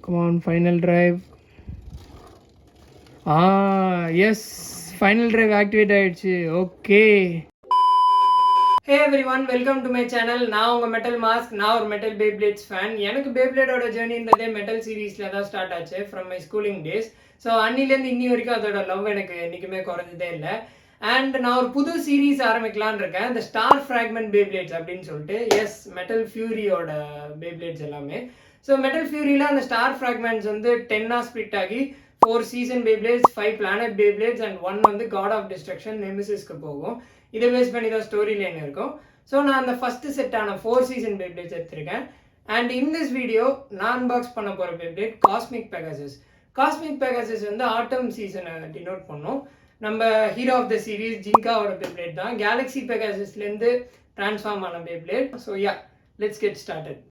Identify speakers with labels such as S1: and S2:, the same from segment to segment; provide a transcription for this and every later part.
S1: Come on, final drive. Yes, final drive activate ஆயிடுச்சு. Okay. Hey everyone, welcome to my channel. நான் உங்கள் metal mask. நான் ஒரு metal Beyblades fan. எனக்கு பேப்ளேடோட ஜேர்னின்றதே metal சீரீஸில் தான் ஸ்டார்ட் ஆச்சு from my schooling days. So அன்னிலேருந்து இன்னி வரைக்கும் அதோட லவ் எனக்கு என்றைக்குமே குறைஞ்சதே இல்லை. அண்ட் நான் ஒரு புது சீரீஸ் ஆரம்பிக்கலான்னு இருக்கேன், இந்த ஸ்டார் ஃப்ராக்மெண்ட் பேப்ளேட்ஸ் அப்படின்னு சொல்லிட்டு. எஸ், மெட்டல் ஃபியூரியோட பேப்ளேட்ஸ் எல்லாமே. ஸோ மெட்டல் ஃபியூரியில் அந்த ஸ்டார் ஃப்ராக்மெண்ட்ஸ் வந்து 10 ஸ்ப்ளிட் ஆகி 4 season Beyblades, 5 planet Beyblades and 1 வந்து காட் ஆஃப் டிஸ்ட்ரக்ஷன் நெமிசிஸ்க்கு போகும். இதை பேஸ் பண்ணி தான் ஸ்டோரி லைன் இருக்கும். ஸோ நான் அந்த ஃபஸ்ட்டு செட்டான 4 சீசன் பேப்ளேட்ஸ் எடுத்திருக்கேன். அண்ட் இன் திஸ் வீடியோ நான் அன்பாக்ஸ் பண்ண போகிற Beyblade cosmic Pegasus. Cosmic Pegasus வந்து ஆட்டம் சீசனை டினோட் பண்ணோம். நம்ம ஹீரோ ஆஃப் த சீரீஸ் ஜிங்காவோட பேப்ளேட் தான். கேலக்ஸி பெகாசஸ்லேருந்து ட்ரான்ஸ்ஃபார்ம் ஆன Beyblade. So yeah, let's get started.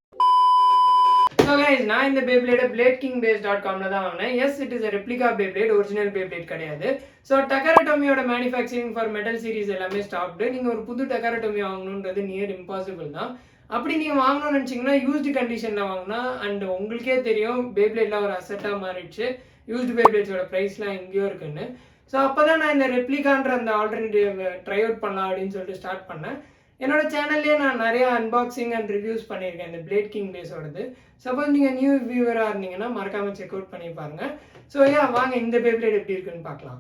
S1: So guys, நான் இந்த பேப்ளேடை BladeKingBase.comல தான் வாங்கினேன். Yes, it is a replica Beyblade, original Beyblade கிடையாது. ஸோ டக்கரடோமியோட மேனுஃபேக்சரிங் ஃபார் மெட்டல் சீரிஸ் எல்லாமே ஸ்டாப்டு. நீங்கள் ஒரு புது டக்கரடோமி வாங்கணுன்றது நியர் இம்பாசிபிள் தான். அப்படி நீங்கள் வாங்கணும்னு நினச்சிங்கன்னா யூஸ்டு கண்டிஷனில் வாங்கினா, அண்ட் உங்களுக்கே தெரியும் பேப்ளேட்லாம் ஒரு அசட்டாக மாறிடுச்சு. யூஸ்டு பேப்ளேட்ஸோட ப்ரைஸ்லாம் எங்கேயோ இருக்குன்னு. ஸோ அப்போ தான் நான் இந்த ரெப்ளிகான்ற அந்த ஆல்டர்னேட்டிவ் ட்ரை அவுட் பண்ணலாம் அப்படின்னு சொல்லிட்டு ஸ்டார்ட் பண்ணேன். என்னோட சேனல்லேயே நான் நிறையா அன்பாக்சிங் அண்ட் ரிவ்யூஸ் பண்ணியிருக்கேன் இந்த பிளேட் கிங் பேஸோடது. சப்போஸ் நீங்கள் நியூ வியூவராக இருந்தீங்கன்னா மறக்காமல் செக் அவுட் பண்ணி பாருங்கள். ஸோ வாங்க இந்த பேப்ளேட் எப்படி இருக்குன்னு பார்க்கலாம்.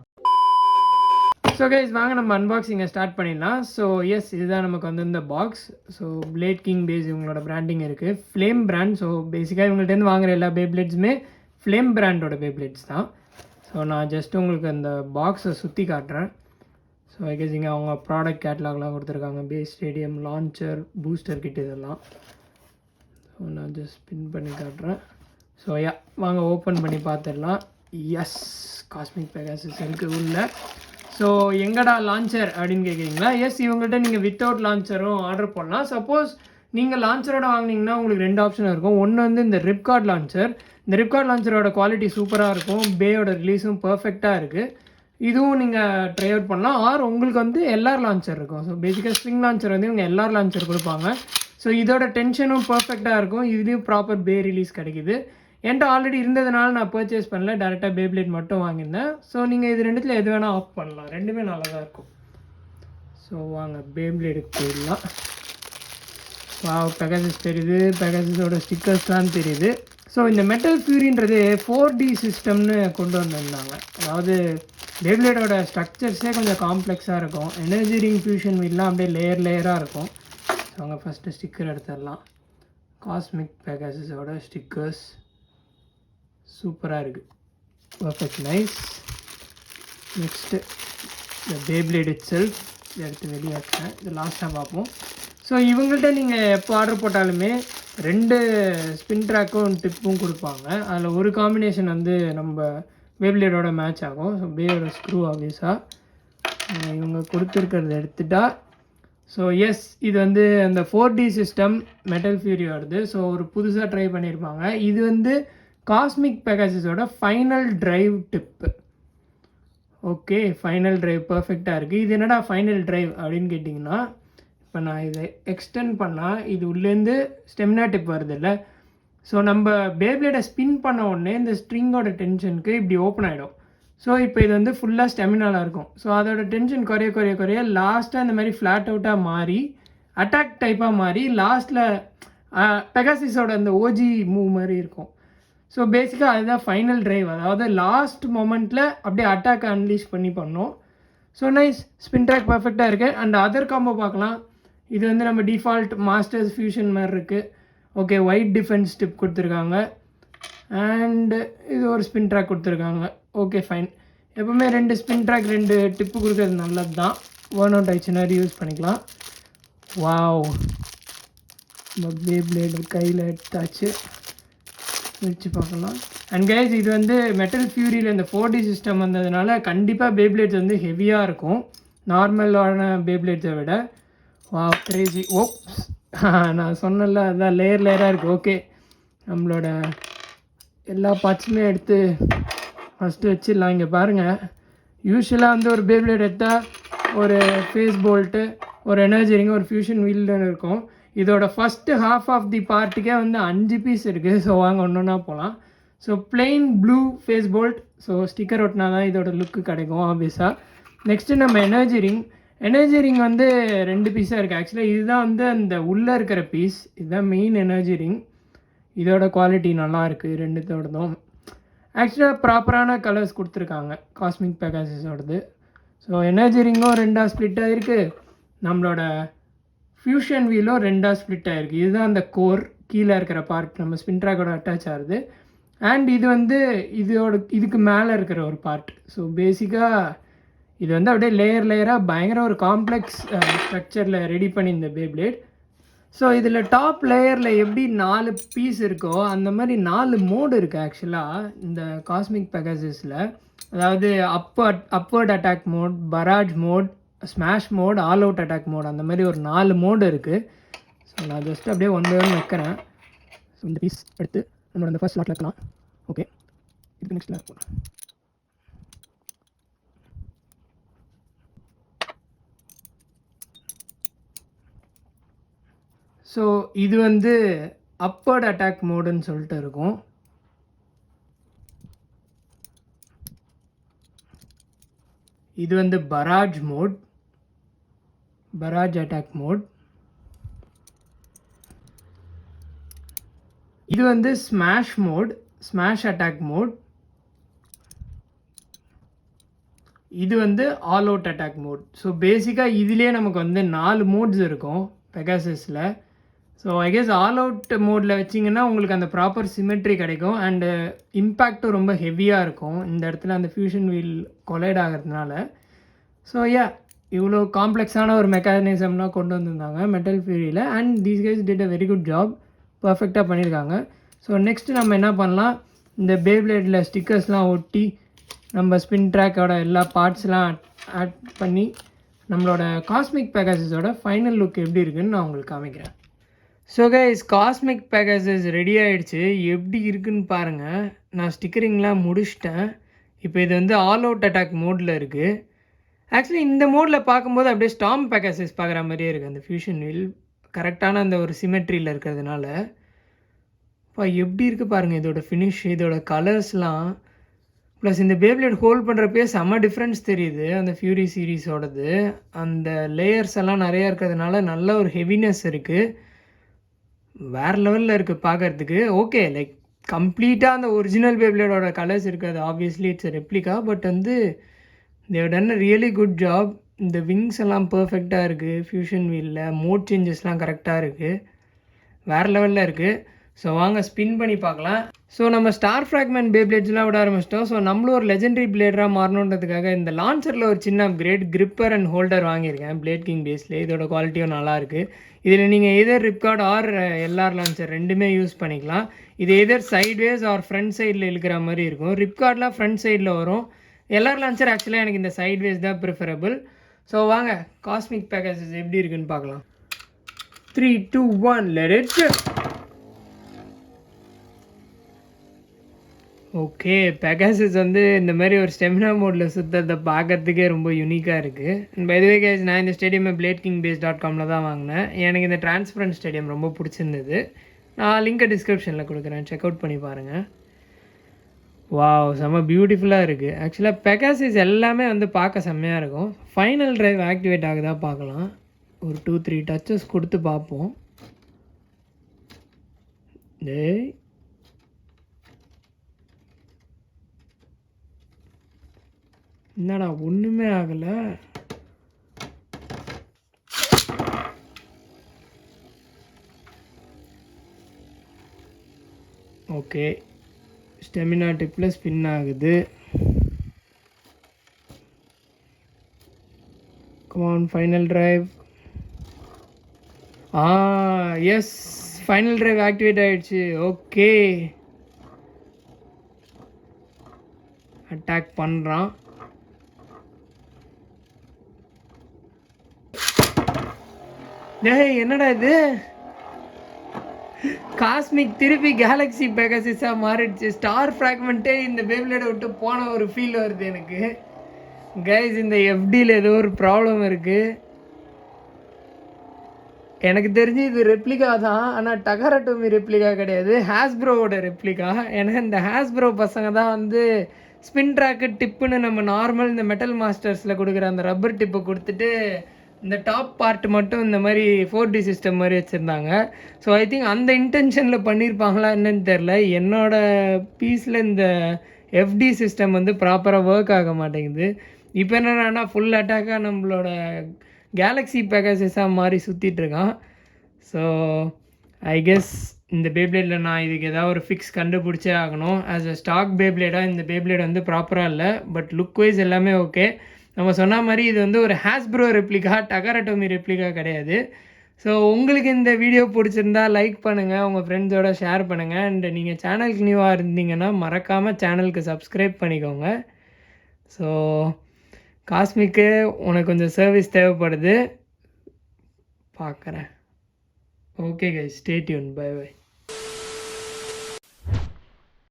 S1: ஸோ கைஸ், வாங்க நம்ம அன்பாக்சிங்கை ஸ்டார்ட் பண்ணிடலாம். ஸோ எஸ், இதுதான் நமக்கு வந்து இந்த box. So blade king base இவங்களோட பிராண்டிங் இருக்குது, ஃப்ளேம் பிராண்ட். ஸோ பேசிக்காக இவங்கள்ட்டேருந்து வாங்குற எல்லா பேப்ளேட்ஸுமே ஃப்ளேம் பிராண்டோட பேப்ளேட்ஸ் தான். ஸோ நான் ஜஸ்ட் உங்களுக்கு அந்த பாக்ஸை சுற்றி காட்டுறேன். ஸோ ஐ கெஸ் இங்கே அவங்க ப்ராடக்ட் கேட்லாக்லாம் கொடுத்துருக்காங்க, base stadium, launcher, booster kit இதெல்லாம். ஸோ நான் ஜஸ்ட் பின் பண்ணி காட்டுறேன். ஸோ வாங்க ஓப்பன் பண்ணி பார்த்துடலாம். எஸ், காஸ்மிக் பெகாசஸ் இருக்குது உள்ள. ஸோ எங்கடா லான்ச்சர் அப்படின்னு கேட்குறீங்களா? எஸ், இவங்கள்ட்ட நீங்கள் வித்தவுட் லான்ச்சரும் ஆர்டர் பண்ணலாம். சப்போஸ் நீங்கள் லான்ச்சரோட வாங்கினீங்கன்னா உங்களுக்கு 2 ஆப்ஷன் இருக்கும். ஒன்று வந்து இந்த ரிப்கார்ட் லான்ச்சர். இந்த ரிப்கார்ட் லான்ச்சரோட குவாலிட்டி சூப்பராக இருக்கும், பேயோட ரிலீஸும் பர்ஃபெக்டாக இருக்குது. இதுவும் நீங்கள் ட்ரை அவுட் பண்ணலாம். ஆர் உங்களுக்கு வந்து எல்ஆர் லான்ச்சர் இருக்கும். ஸோ பேசிக்காக ஸ்ப்ரிங் லான்ச்சர் வந்து இவங்க எல்ஆர் லான்ச்சர் கொடுப்பாங்க. ஸோ இதோட டென்ஷனும் பர்ஃபெக்டாக இருக்கும், இதுலேயும் ப்ராப்பர் பே ரிலீஸ் கிடைக்குது. என்கிட்ட ஆல்ரெடி இருந்ததுனால நான் பர்ச்சேஸ் பண்ணல, டேரெக்டாக பேப்ளேட் மட்டும் வாங்கியிருந்தேன். ஸோ நீங்கள் இது ரெண்டுத்தில் எது வேணால் ஆஃப் பண்ணலாம், ரெண்டுமே நல்லா தான் இருக்கும். ஸோ வாங்க பேப்ளேடுக்கு போயிடலாம். பெகாசஸ் தெரியுது, பெகாசஸோட ஸ்டிக்கர்ஸ்லாம் தெரியுது. ஸோ இந்த மெட்டல் ஃபியூரின்றது 4D சிஸ்டம்னு கொண்டு வந்திருந்தாங்க. அதாவது பேப்ளேடோட ஸ்ட்ரக்சர்ஸே கொஞ்சம் காம்ப்ளெக்ஸாக இருக்கும். எனர்ஜி ரிங் ஃபியூஷன் வீல்லாம் அப்படியே லேயராக இருக்கும். ஸோ அவங்க ஃபஸ்ட்டு ஸ்டிக்கர் எடுத்துடலாம். காஸ்மிக் பெகாசஸோட ஸ்டிக்கர்ஸ் சூப்பராக இருக்குது, பர்ஃபெக்ட், நைஸ். நெக்ஸ்ட்டு இந்த பேப்ளேட் இட் செல்ஃப் எடுத்து வெளியாட்டேன். இது லாஸ்ட்டாக பார்ப்போம். ஸோ இவங்கள்ட்ட நீங்கள் எப்போ ஆர்டர் போட்டாலுமே 2 ஸ்பின் ட்ராக்கும் டிப்பும் கொடுப்பாங்க. அதில் ஒரு காம்பினேஷன் வந்து நம்ம பேப்ளேடோட மேட்ச் ஆகும். ஸோ பேயோட ஸ்க்ரூ ஆப்வியஸாக இவங்க கொடுத்துருக்கிறத எடுத்துட்டா. ஸோ எஸ், இது வந்து அந்த 4D சிஸ்டம் மெட்டல் ஃபியூரி வருது. ஸோ ஒரு புதுசாக ட்ரை பண்ணியிருப்பாங்க. இது வந்து காஸ்மிக் பெகாசஸோட final drive tip. Okay, final drive பர்ஃபெக்டாக இருக்குது. இது என்னடா ஃபைனல் ட்ரைவ் அப்படின்னு கேட்டிங்கன்னா, இப்போ நான் இதை எக்ஸ்டெண்ட் பண்ணால் இது உள்ளேருந்து ஸ்டெமினா டிப் வருது இல்லை. ஸோ நம்ம பேப்ளேடை ஸ்பின் பண்ண உடனே இந்த ஸ்ட்ரிங்கோட டென்ஷனுக்கு இப்படி ஓப்பன் ஆகிடும். ஸோ இப்போ இது வந்து ஃபுல்லாக ஸ்டெமினாலாக இருக்கும். ஸோ அதோட டென்ஷன் குறைய லாஸ்ட்டாக இந்த மாதிரி ஃப்ளாட் அவுட்டாக மாறி அட்டாக் டைப்பாக மாறி லாஸ்ட்டில் பெகாசஸோட அந்த ஓஜி மூவ் மாதிரி இருக்கும். ஸோ பேசிக்காக அதுதான் ஃபைனல் ட்ரைவ். அதாவது லாஸ்ட் மொமெண்ட்டில் அப்படியே அட்டாக் அன்லீஷ் பண்ணோம். ஸோ நைஸ், ஸ்பின் ட்ராக் பர்ஃபெக்டாக இருக்குது. அண்ட் அதர் காம்போ பார்க்கலாம். இது வந்து நம்ம டிஃபால்ட் மாஸ்டர்ஸ் ஃபியூஷன் மாதிரி இருக்குது. ஓகே, ஒயிட் டிஃபென்ஸ் டிப் கொடுத்துருக்காங்க. அண்டு இது ஒரு ஸ்பின் ட்ராக் கொடுத்துருக்காங்க. Okay, fine. எப்போவுமே 2 ஸ்பின் ட்ராக் 2 டிப்பு கொடுக்குறது நல்லது தான். ஒர்ன் அவுட் ஆயிடுச்சுன்னா யூஸ் பண்ணிக்கலாம். வாவ், பேப்ளேடு கையில் எடுத்தாச்சு, வச்சு பார்க்கலாம். அண்ட் கைஸ், இது வந்து மெட்டல் ஃபியூரியில் இந்த 4D சிஸ்டம் வந்ததுனால கண்டிப்பாக பேப்ளேட்ஸ் வந்து ஹெவியாக இருக்கும் நார்மலான பேப்ளேட்ஸை விட. Wow, Crazy. ஓ, நான் சொன்னல, அதுதான் லேயராக இருக்குது. ஓகே, நம்மளோட எல்லா பார்ட்ஸுமே எடுத்து ஃபஸ்ட்டு வச்சிடலாம். இங்கே பாருங்கள், யூஸ்வலாக வந்து ஒரு பேப்ளேட் எடுத்தால் ஒரு ஃபேஸ் போல்ட்டு, ஒரு எனர்ஜி ரிங், ஒரு ஃபியூஷன் வீல்னு இருக்கும். இதோட ஃபஸ்ட்டு ஹாஃப் ஆஃப் தி பார்ட்டுக்கே வந்து 5 பீஸ் இருக்குது. ஸோ வாங்க ஒன்று ஒன்றா போகலாம். So plain blue face bolt. So sticker ஒட்டினா தான் இதோட லுக்கு கிடைக்கும் ஆப்வியஸாக. நெக்ஸ்ட்டு நம்ம எனர்ஜி ரிங் வந்து 2 பீஸாக இருக்குது. ஆக்சுவலாக இதுதான் வந்து அந்த உள்ளே இருக்கிற பீஸ், இதுதான் மெயின் எனர்ஜி ரிங். இதோட குவாலிட்டி நல்லா இருக்குது ரெண்டுத்தோடதும். ஆக்சுவலாக ப்ராப்பரான கலர்ஸ் கொடுத்துருக்காங்க காஸ்மிக் பெகாசஸோடது. ஸோ எனர்ஜி ரிங்கும் 2ஆக ஸ்ப்ளிட் ஆகிருக்கு, நம்மளோட ஃபியூஷன் வீலும் 2ஆக ஸ்ப்ளிட் ஆகிருக்கு. இதுதான் அந்த கோர், கீழே இருக்கிற பார்ட் நம்ம ஸ்பின் ட்ராக்கோட அட்டாச் ஆகுது. அண்ட் இது வந்து இதுக்கு மேலே இருக்கிற ஒரு பார்ட். ஸோ பேசிக்காக இது வந்து அப்படியே லேயராக பயங்கர ஒரு காம்ப்ளெக்ஸ் ஸ்ட்ரக்சரில் ரெடி பண்ணி இந்த பேப்ளேட். ஸோ இதில் டாப் லேயரில் எப்படி 4 பீஸ் இருக்கோ அந்த மாதிரி 4 மோடு இருக்குது ஆக்சுவலாக இந்த காஸ்மிக் பெகாசஸில். அதாவது upward attack mode, barrage mode, smash mode, all out attack mode, அந்த மாதிரி ஒரு 4 மோடு இருக்குது. ஸோ நான் ஜஸ்ட் அப்படியே ஒன்று வைக்கிறேன். ஸோ இந்த பீஸ் எடுத்து நம்மளோட அந்த ஃபர்ஸ்ட் ஸ்லாட்டில் வைக்கலாம். ஓகே, இதுக்கு நெக்ஸ்ட்டில் போகலாம். ஸோ இது வந்து அப்வர்ட் அட்டாக் மோடுன்னு சொல்லிட்டு இருக்கும். இது வந்து பராஜ் அட்டாக் மோட். இது வந்து ஸ்மாஷ் அட்டாக் மோட். இது வந்து all out attack mode. So பேசிக்காக இதுலேயே நமக்கு வந்து 4 மோட்ஸ் இருக்கும் பெகாசஸில். So I guess all out மோடில் வச்சிங்கன்னா உங்களுக்கு அந்த ப்ராப்பர் சிமெட்ரி கிடைக்கும் அண்டு இம்பேக்டும் ரொம்ப ஹெவியாக இருக்கும் இந்த இடத்துல அந்த ஃபியூஷன் வீல் கொலைட் ஆகிறதுனால. ஸோ இவ்வளோ காம்ப்ளெக்ஸான ஒரு மெக்கானிசம்லாம் கொண்டு வந்திருந்தாங்க மெட்டல் ஃபியூரியில். And these guys did a very good job, பர்ஃபெக்டாக பண்ணியிருக்காங்க. ஸோ நெக்ஸ்ட்டு நம்ம என்ன பண்ணலாம், இந்த பேப்ளேடில் ஸ்டிக்கர்ஸ்லாம் ஒட்டி நம்ம ஸ்பின் ட்ராக்கோட எல்லா பார்ட்ஸ்லாம் ஆட் பண்ணி நம்மளோட காஸ்மிக் பெகாசஸோட ஃபைனல் லுக் எப்படி இருக்குதுன்னு நான் உங்களுக்கு காமிக்கிறேன். So guys, cosmic Pegasus ready ஆகிடுச்சு. எப்படி இருக்குன்னு பாருங்கள். நான் ஸ்டிக்கரிங்லாம் முடிச்சிட்டேன். இப்போ இது வந்து ஆல் அவுட் அட்டாக் மோடில் இருக்குது. ஆக்சுவலி இந்த மோடில் பார்க்கும்போது அப்படியே ஸ்டாம் பெகாசஸ் பார்க்குற மாதிரியே இருக்குது. அந்த ஃபியூஷன் வீல் கரெக்டான அந்த ஒரு சிமெட்ரியில் இருக்கிறதுனால இப்போ எப்படி இருக்குது பாருங்கள் இதோட ஃபினிஷ், இதோட கலர்ஸ்லாம். ப்ளஸ் இந்த பேப்ளேட் ஹோல்ட் பண்ணுறப்பே செம்ம டிஃப்ரென்ஸ் தெரியுது அந்த ஃபியூரி சீரீஸோடது. அந்த லேயர்ஸ் எல்லாம் நிறையா இருக்கிறதுனால நல்ல ஒரு ஹெவினஸ் இருக்குது, வேறு லெவலில் இருக்குது பார்க்குறதுக்கு. ஓகே, லைக் கம்ப்ளீட்டாக அந்த ஒரிஜினல் பேப்ளேடோட கலர்ஸ் இருக்காது, ஆப்வியஸ்லி இட்ஸ் ரெப்ளிகா. பட் வந்து they've done a really good job. இந்த விங்ஸ் எல்லாம் பர்ஃபெக்டாக இருக்குது, ஃபியூஷன் வீலில் மோட் சேஞ்சஸ்லாம் கரெக்டாக இருக்குது, வேறு லெவலில் இருக்குது. ஸோ வாங்க ஸ்பின் பண்ணி பார்க்கலாம். ஸோ நம்ம ஸ்டார் ஃப்ராக்மெண்ட் பேப்ளேட்ஸ்லாம் விட ஆரம்பிச்சிட்டோம். ஸோ நம்மளும் ஒரு லெஜெண்டரி பிளேடராக மாறணுன்றதுக்காக இந்த லான்ச்சரில் ஒரு சின்ன அப்கிரேட் கிரிப்பர் அண்ட் ஹோல்டர் வாங்கியிருக்கேன் பிளேட் கிங் பேஸில். இதோட குவாலிட்டியும் நல்லாயிருக்கு. இதில் நீங்கள் எதர் ரிப்கார்ட் ஆர் எல்ஆர் லான்ச்சர் ரெண்டுமே யூஸ் பண்ணிக்கலாம். இது எதர் சைட்வேஸ் ஆர் ஃப்ரண்ட் சைடில் இழுக்கிற மாதிரி இருக்கும். ரிப்கார்ட்லாம் ஃப்ரண்ட் சைடில் வரும், எல்ஆர் லான்ச்சர் ஆக்சுவலாக எனக்கு இந்த சைட்வேஸ் தான் ப்ரிஃபரபிள். ஸோ வாங்க காஸ்மிக் பெகாசஸ் எப்படி இருக்குன்னு பார்க்கலாம். 3, 2, 1 let it go. Okay, Pegasus வந்து இந்த மாதிரி ஒரு ஸ்டெமினா மோடில் சுற்றுறதை பார்க்கறதுக்கே ரொம்ப யூனிக்காக இருக்குது. And by the way guys, நான் இந்த ஸ்டேடியமை BladeKingBase.comல தான் வாங்கினேன். எனக்கு இந்த டிரான்ஸ்பரண்ட் ஸ்டேடியம் ரொம்ப பிடிச்சிருந்தது. நான் லிங்க்கை டிஸ்கிரிப்ஷனில் கொடுக்குறேன், செக் அவுட் பண்ணி பாருங்கள். வாவ், செம்ம பியூட்டிஃபுல்லாக இருக்குது. ஆக்சுவலாக பெகாசஸ் எல்லாமே வந்து பார்க்க செம்மையாக இருக்கும். ஃபைனல் ட்ரைவ் ஆக்டிவேட் ஆகுதா பார்க்கலாம். ஒரு 2-3 டச்சஸ் கொடுத்து பார்ப்போம். டேய், என்னடா ஒன்றுமே ஆகலை. ஓகே, ஸ்டெமினா டிப்பில் ஸ்பின் ஆகுது. Come on, final drive. Yes, final drive activate ஆகிடுச்சு. ஓகே, அட்டாக் பண்ணுறான். டேய், என்னடா இது, காஸ்மிக் திருப்பி கேலக்ஸி பெகாசஸாக மாறிடுச்சு. ஸ்டார் ஃப்ராக்மெண்ட்டே இந்த பேப்ளேடை விட்டு போன ஒரு ஃபீல் வருது எனக்கு. கைஸ், இந்த எஃப்டியில் ஏதோ ஒரு ப்ராப்ளம் இருக்குது. எனக்கு தெரிஞ்சு இது ரெப்ளிகா தான், ஆனால் டகரட்டோமி ரெப்ளிகா கிடையாது, ஹாஸ்ப்ரோவோட ரெப்ளிகா. ஏன்னா இந்த ஹாஸ்ப்ரோ பசங்க தான் வந்து ஸ்பின் ட்ராக்கு டிப்புன்னு நம்ம நார்மல் இந்த மெட்டல் மாஸ்டர்ஸில் கொடுக்குற அந்த ரப்பர் டிப்பை கொடுத்துட்டு இந்த டாப் பார்ட் மட்டும் இந்த மாதிரி 4D சிஸ்டம் மாதிரி வச்சுருந்தாங்க. ஸோ ஐ திங்க் அந்த இன்டென்ஷனில் பண்ணியிருப்பாங்களா என்னன்னு தெரில. என்னோடய பீஸில் இந்த எஃப்டி சிஸ்டம் வந்து ப்ராப்பராக ஒர்க் ஆக மாட்டேங்குது. இப்போ என்னென்னா ஃபுல் அட்டாக்காக நம்மளோட கேலக்ஸி பேகசஸாக மாறி சுற்றிட்டுருக்கான். ஸோ ஐ கெஸ் இந்த பேப்ளேடில் நான் இதுக்கு ஏதாவது ஒரு ஃபிக்ஸ் கண்டுபிடிச்சே ஆகணும். ஆஸ் அ ஸ்டாக் பேப்ளேடாக இந்த பேப்ளேட் வந்து ப்ராப்பராக இல்லை, பட் லுக் வைஸ் எல்லாமே ஓகே. நம்ம சொன்ன மாதிரி இது வந்து ஒரு ஹாஸ்ப்ரோ ரெப்ளிகா, டகரட்டோமி ரெப்ளிகா கிடையாது. ஸோ உங்களுக்கு இந்த வீடியோ பிடிச்சிருந்தா லைக் பண்ணுங்கள், உங்கள் ஃப்ரெண்ட்ஸோட ஷேர் பண்ணுங்கள். அண்ட் நீங்கள் சேனலுக்கு நியூவாக இருந்தீங்கன்னா மறக்காமல் சேனலுக்கு சப்ஸ்கிரைப் பண்ணிக்கோங்க. ஸோ காஸ்மிக்கு உனக்கு கொஞ்சம் சர்வீஸ் தேவைப்படுது, பார்க்குறேன். Okay guys, stay tune, bye by.